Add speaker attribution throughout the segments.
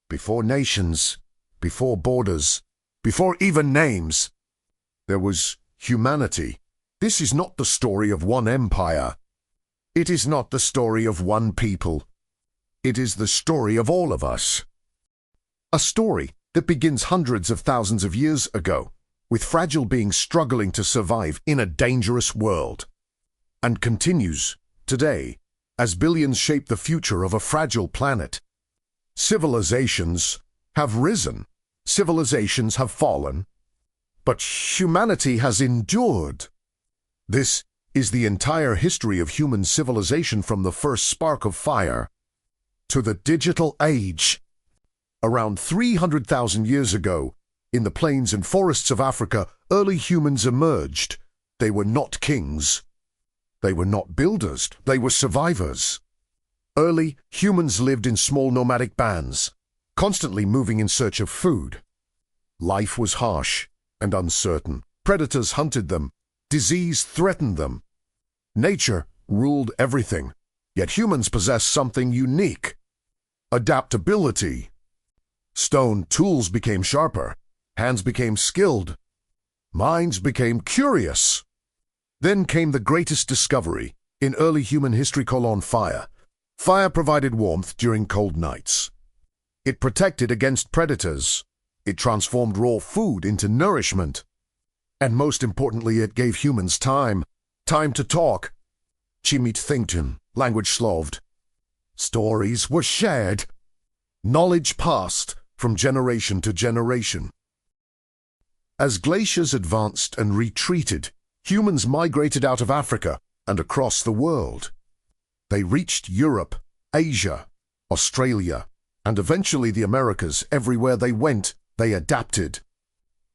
Speaker 1: Before nations, before borders, before even names, there was humanity. This is not the story of one empire. It is not the story of one people. It is the story of all of us. A story that begins hundreds of thousands of years ago, with fragile beings struggling to survive in a dangerous world, and continues today as billions shape the future of a fragile planet. Civilizations have risen, civilizations have fallen, but humanity has endured. This is the entire history of human civilization, from the first spark of fire to the digital age. Around 300,000 years ago, in the plains and forests of Africa, early humans emerged. They were not kings. They were not builders. They were survivors. Early humans lived in small nomadic bands, constantly moving in search of food. Life was harsh and uncertain. Predators hunted them. Disease threatened them. Nature ruled everything. Yet humans possessed something unique: adaptability. Stone tools became sharper. Hands became skilled. Minds became curious. Then came the greatest discovery in early human history: fire. Fire provided warmth during cold nights. It protected against predators. It transformed raw food into nourishment. And most importantly, it gave humans time to talk. Chimit thinkten, language sloved. Stories were shared. Knowledge passed from generation to generation. As glaciers advanced and retreated, humans migrated out of Africa and across the world. They reached Europe, Asia, Australia, and eventually the Americas. Everywhere they went, they adapted.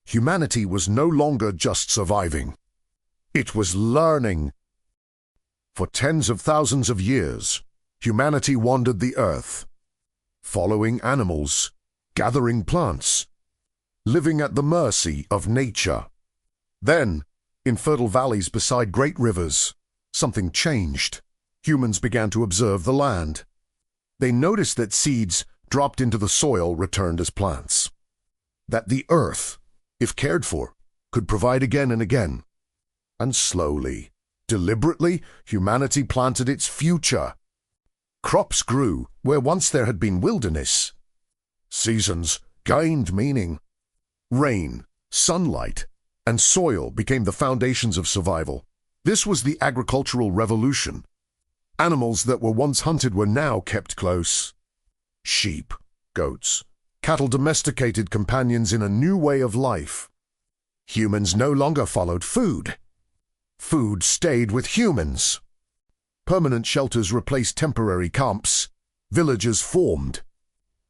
Speaker 1: Humanity was no longer just surviving. It was learning. For tens of thousands of years, humanity wandered the earth, following animals, gathering plants, living at the mercy of nature. Then, in fertile valleys beside great rivers, something changed. Humans began to observe the land. They noticed that seeds dropped into the soil returned as plants. That the earth, if cared for, could provide again and again. And slowly, deliberately, humanity planted its future. Crops grew where once there had been wilderness. Seasons gained meaning. Rain, sunlight, and soil became the foundations of survival. This was the agricultural revolution. Animals that were once hunted were now kept close. Sheep, goats, cattle domesticated companions in a new way of life. Humans no longer followed food. Food stayed with humans. Permanent shelters replaced temporary camps. Villages formed.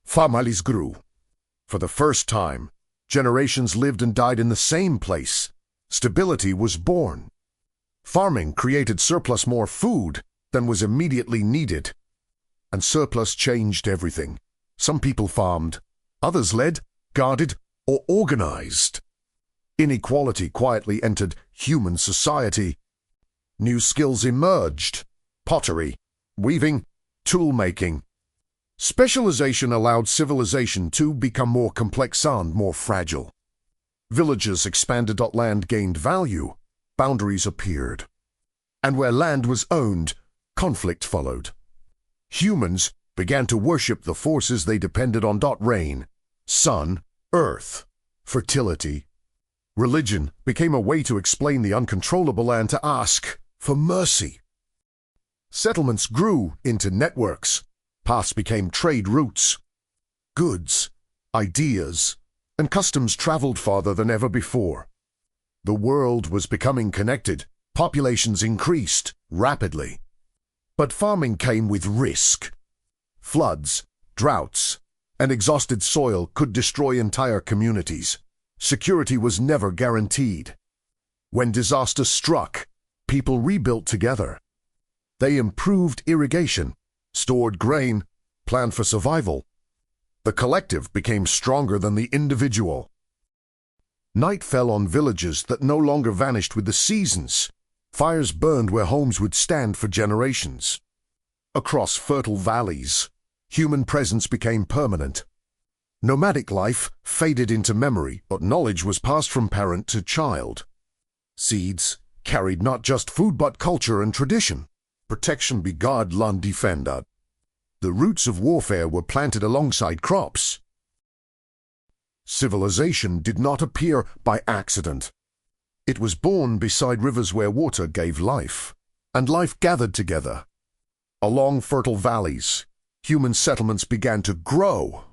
Speaker 1: Families grew. For the first time, generations lived and died in the same place. Stability was born. Farming created surplus, more food than was immediately needed. And surplus changed everything. Some people farmed. Others led, guarded, or organized. Inequality quietly entered human society. New skills emerged: pottery, weaving, tool-making. Specialization allowed civilization to become more complex and more fragile. Villages expanded. Land gained value. Boundaries appeared. And where land was owned, conflict followed. Humans began to worship the forces they depended on: rain, sun, earth, fertility. Religion became a way to explain the uncontrollable and to ask for mercy. Settlements grew into networks. Paths became trade routes. Goods, ideas, and customs traveled farther than ever before. The world was becoming connected. Populations increased rapidly. But farming came with risk. Floods, droughts, and exhausted soil could destroy entire communities. Security was never guaranteed. When disaster struck, people rebuilt together. They improved irrigation, stored grain, planned for survival. The collective became stronger than the individual. Night fell on villages that no longer vanished with the seasons. Fires burned where homes would stand for generations. Across fertile valleys, human presence became permanent. Nomadic life faded into memory, but knowledge was passed from parent to child. Seeds carried not just food but culture and tradition. Protection begot land defender. The roots of warfare were planted alongside crops. Civilization did not appear by accident. It was born beside rivers where water gave life, and life gathered together. Along fertile valleys, human settlements began to grow,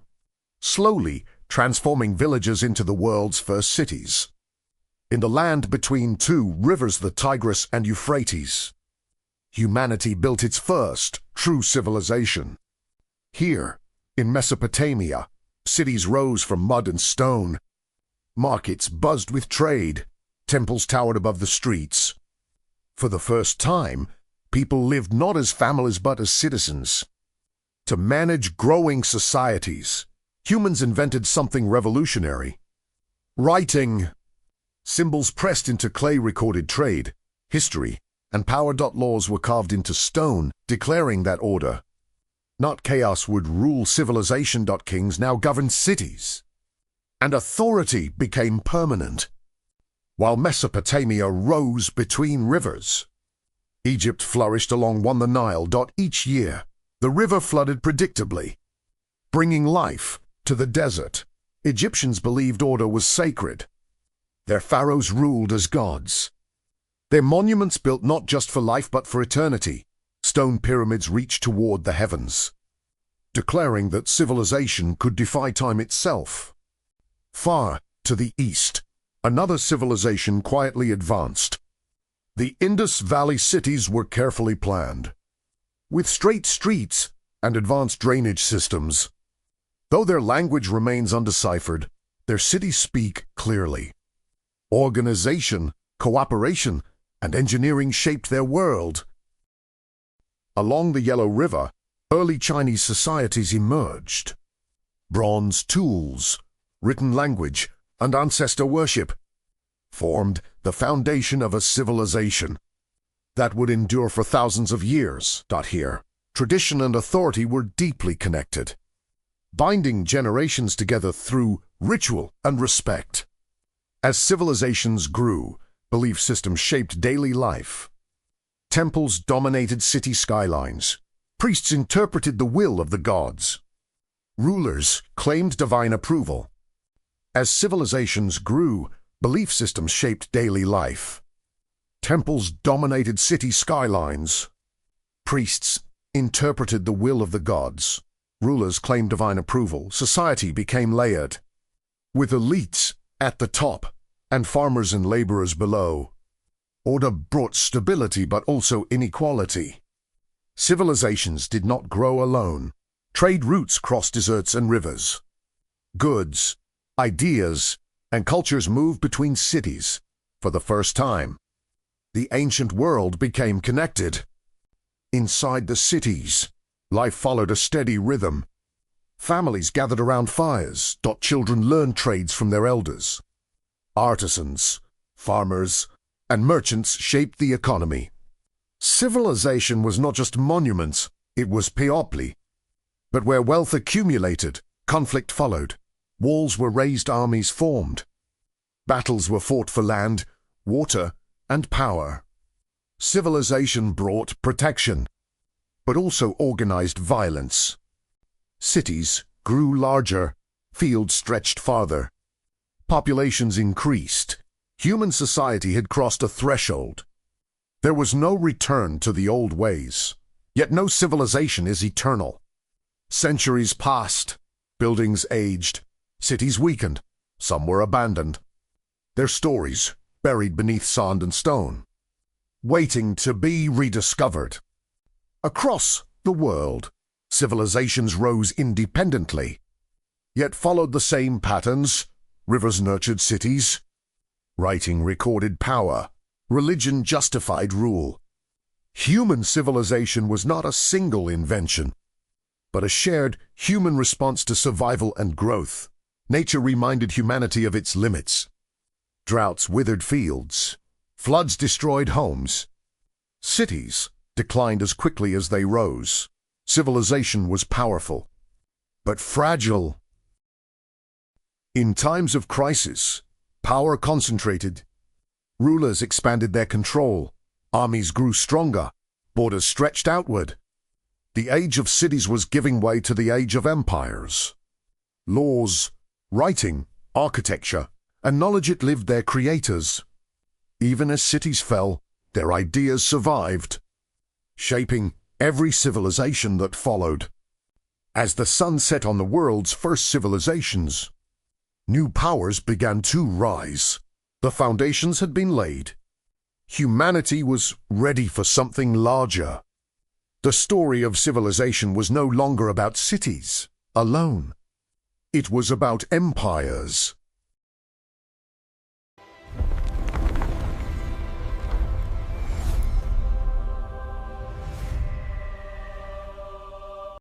Speaker 1: slowly transforming villages into the world's first cities. In the land between two rivers, the Tigris and Euphrates, humanity built its first true civilization. Here, in Mesopotamia, cities rose from mud and stone. Markets buzzed with trade. Temples towered above the streets. For the first time, people lived not as families but as citizens. To manage growing societies, humans invented something revolutionary: writing. Symbols pressed into clay recorded trade, history, and power. Laws were carved into stone, declaring that order, not chaos, would rule civilization. Kings now governed cities, and authority became permanent. While Mesopotamia rose between rivers, Egypt flourished along the Nile. Each year, the river flooded predictably, bringing life to the desert. Egyptians believed order was sacred. Their pharaohs ruled as gods. Their monuments built not just for life but for eternity. Stone pyramids reached toward the heavens, declaring that civilization could defy time itself. Far to the east, another civilization quietly advanced. The Indus Valley cities were carefully planned, with straight streets and advanced drainage systems. Though their language remains undeciphered, their cities speak clearly. Organization, cooperation, and engineering shaped their world. Along the Yellow River, early Chinese societies emerged. Bronze tools, written language, and ancestor worship formed the foundation of a civilization that would endure for thousands of years. Here, tradition and authority were deeply connected, binding generations together through ritual and respect. As civilizations grew, belief systems shaped daily life. Temples dominated city skylines. Priests interpreted the will of the gods. Rulers claimed divine approval. As civilizations grew, belief systems shaped daily life. Temples dominated city skylines. Priests interpreted the will of the gods. Rulers claimed divine approval. Society became layered, with elites at the top and farmers and laborers below. Order brought stability but also inequality. Civilizations did not grow alone. Trade routes crossed deserts and rivers. Goods, ideas, and cultures moved between cities. For the first time, the ancient world became connected. Inside the cities, life followed a steady rhythm. Families gathered around fires. Children learned trades from their elders. Artisans, farmers, and merchants shaped the economy. Civilization was not just monuments, it was peoples. But where wealth accumulated, conflict followed. Walls were raised, armies formed. Battles were fought for land, water, and power. Civilization brought protection, but also organized violence. Cities grew larger, fields stretched farther. Populations increased. Human society had crossed a threshold. There was no return to the old ways. Yet no civilization is eternal. Centuries passed, buildings aged, cities weakened, some were abandoned. Their stories buried beneath sand and stone, waiting to be rediscovered. Across the world, civilizations rose independently, yet followed the same patterns. Rivers nurtured cities. Writing recorded power. Religion justified rule. Human civilization was not a single invention, but a shared human response to survival and growth. Nature reminded humanity of its limits. Droughts withered fields. Floods destroyed homes. Cities declined as quickly as they rose. Civilization was powerful, but fragile. In times of crisis, power concentrated. Rulers expanded their control. Armies grew stronger. Borders stretched outward. The age of cities was giving way to the age of empires. Laws, writing, architecture, and knowledge outlived their creators. Even as cities fell, their ideas survived, shaping every civilization that followed. As the sun set on the world's first civilizations, new powers began to rise. The foundations had been laid. Humanity was ready for something larger. The story of civilization was no longer about cities alone. It was about empires.